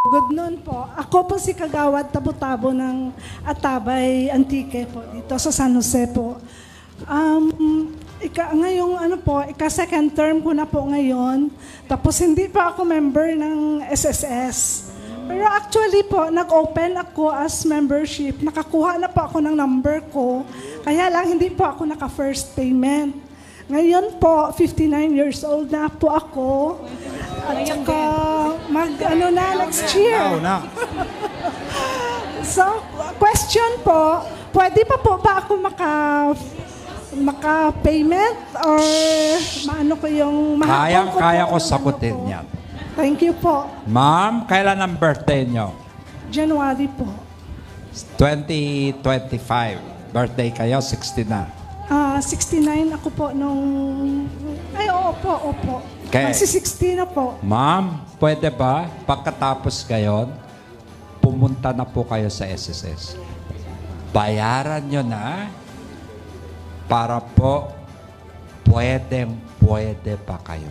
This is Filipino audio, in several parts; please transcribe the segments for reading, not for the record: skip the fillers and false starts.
Good noon po. Ako po si Kagawad Tabo-Tabo ng Atabay Antique po dito sa San Jose po. Ngayong second term ko na po ngayon. Tapos hindi pa ako member ng SSS. Pero actually po, nag-open ako as membership. Nakakuha na po ako ng number ko. Kaya lang hindi po ako naka-first payment. Ngayon po, 59 years old na po ako. At saka next year. So, question po, pwede pa po ba ako maka-payment or maano ko yung mahapon ko Kaya po ko yung sagutin po? yan. Thank you po. Ma'am, kailan ang birthday nyo? January po. 2025. Birthday kayo, 60 na. 69 ako po nung... Ay, opo. Okay. Magsi-60 na po. Ma'am, pwede ba pagkatapos ngayon, pumunta na po kayo sa SSS. Bayaran nyo na para po pwede pa kayo.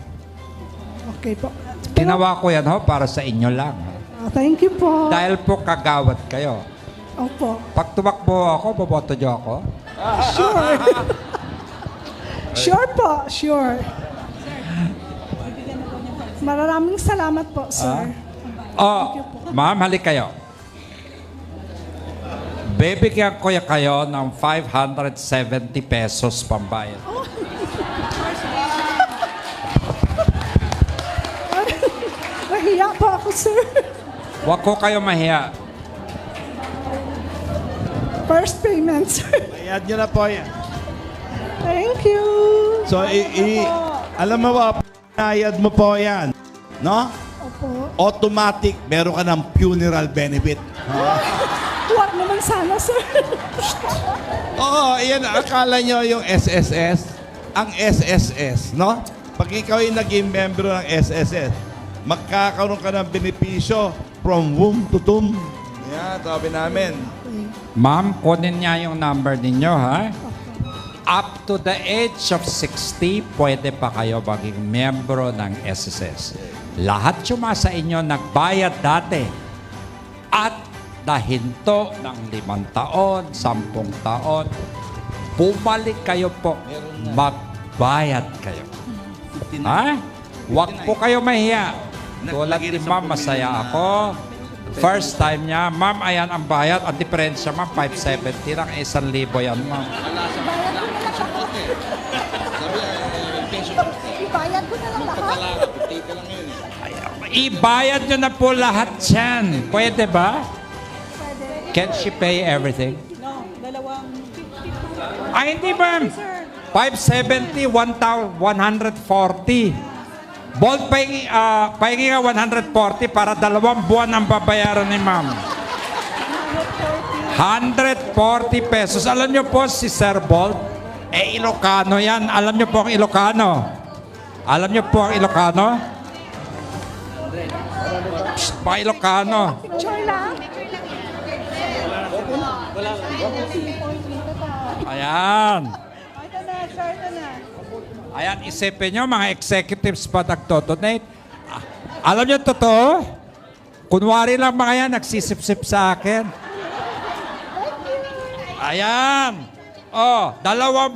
Okay po. Ginawa ko yan para sa inyo lang. Thank you po. Dahil po kagawad kayo. Opo. Pag tumakbo ako, boboto nyo ako. Sure. Sure po, sure. Maraming salamat po, sir. Ma'am, halik kayo. Bibigyan ko kayo ng 570 pesos pambayad. Nahiya po ako, sir. Huwag ko kayo mahiya. First payment, sir. Bayad nyo na po yan. Thank you. So, alam mo ba, pinayad mo po yan. No? Opo. Automatic, meron ka ng funeral benefit. Huwag naman sana, sir. Oo, yan. Akala nyo yung SSS. Ang SSS, no? Pag ikaw ay naging membro ng SSS, magkakaroon ka ng benepisyo from womb to tomb. Yan, sabi namin. Ma'am, kunin niya yung number ninyo, ha? Up to the age of 60, pwede pa kayo maging membro ng SSS. Lahat sa inyo nagbayad dati. At dahinto ng 5 taon, 10 taon, bumalik kayo po, magbayad kayo. Ha? Huwag po kayo mahiya. Tulad ni ma'am, masaya ako. First time niya, ma'am, ayan ang bayad. Ang diferensya, ma'am, 570 lang. 1,000 yan, ma'am. Ibayad ko na lang lahat. Ibayad nyo na po lahat yan. Pwede ba? Pwede. Can she pay everything? No, dalawang 50. Ay, hindi, ma'am. 570, 140. Bold, pahingi ka 140 para 2 buwan ang babayaran ni ma'am. 140 pesos. Alam nyo po si Sir Bold, Ilocano yan. Alam nyo po ang Ilocano? Alam nyo po ang Ilocano? Psst, mga Ilocano. Picture lang. Ayan. Ito na, sir, ito na. Ayan, isipin nyo, mga executives pa nagdodonate. Alam nyo, totoo? Kunwari lang mga yan, nagsisip-sip sa akin. Ayan. 2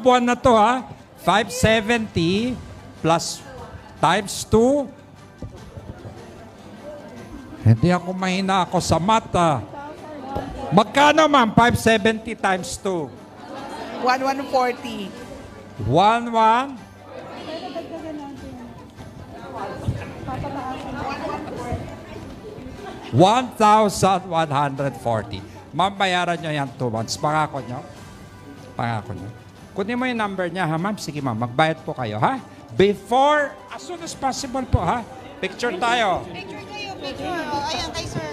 buwan na to, ha? 570 plus times 2. Hindi ako mahina ako sa mata. Magkano, ma'am? 570 times 2. 1,140. 1,1? 1,140. Ma'am, bayaran nyo yan 2 months. Pangako nyo? Pangako nyo. Kunin mo yung number niya, ha, ma'am? Sige, ma'am. Magbayad po kayo, ha? Before, as soon as possible po, ha? Picture tayo. Picture kayo, picture. Ayan, kay sir.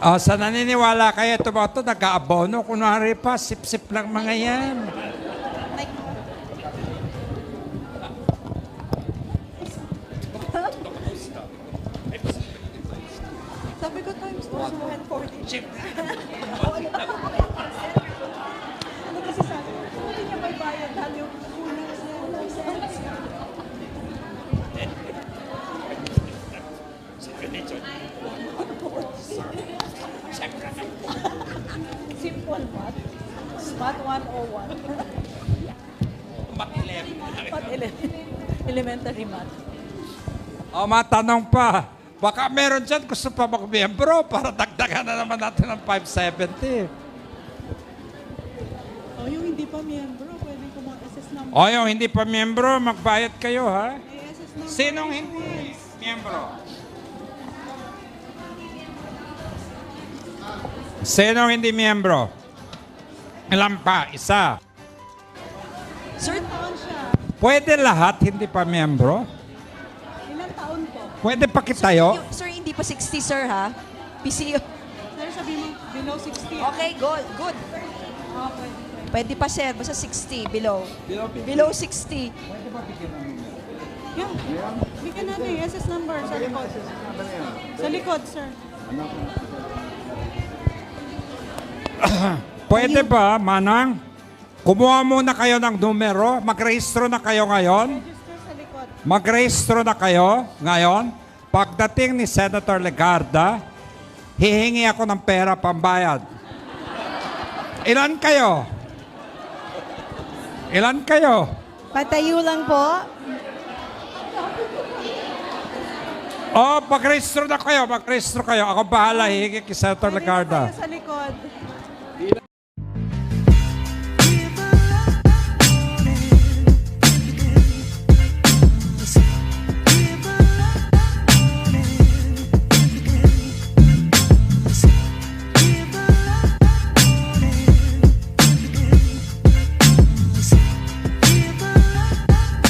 Sa naniniwala kayo, ito ba ito, nag-aabono. Kunwari pa, sip-sip lang mga yan. Sabi ko times 140. Simple math. Math 101. Mat 11. Math 11. Elementary math. O, matanong pa. Baka meron dyan gusto pa mag-membro para dagdagan na naman natin ng 570. Oh, yung hindi pa miyembro, pwede ko mag-assess number. O, yung hindi pa membro, magbayad kayo, ha? May assess number. Sinong hindi miyembro? Sinong hindi miyembro? Ilan pa? Isa. Sir, taon siya. Pwede lahat, hindi pa miyembro? Ilang taon po? Pwede pa kitayo? Sir, hindi pa 60, sir, ha? PCO. Sir, sabi mo, below 60. Okay, good, good. Oh, pwede. Pwede pa, sir. Basta 60, below. Below 60. Yeah. Bigyan natin yung SS number sa likod. Sa likod, sir. Pwede ba, Manang? Kumuha muna kayo ng numero. Magrehistro na kayo ngayon. Register sa likod. Magrehistro na kayo ngayon. Pagdating ni Senator Legarda, hihingi ako ng pera pambayad. Ilan kayo? Ilan kayo? Patayo lang po. Magrehistro na kayo. Magrehistro kayo. Ako bahala, hihingi kay Senator Legarda. Sa likod.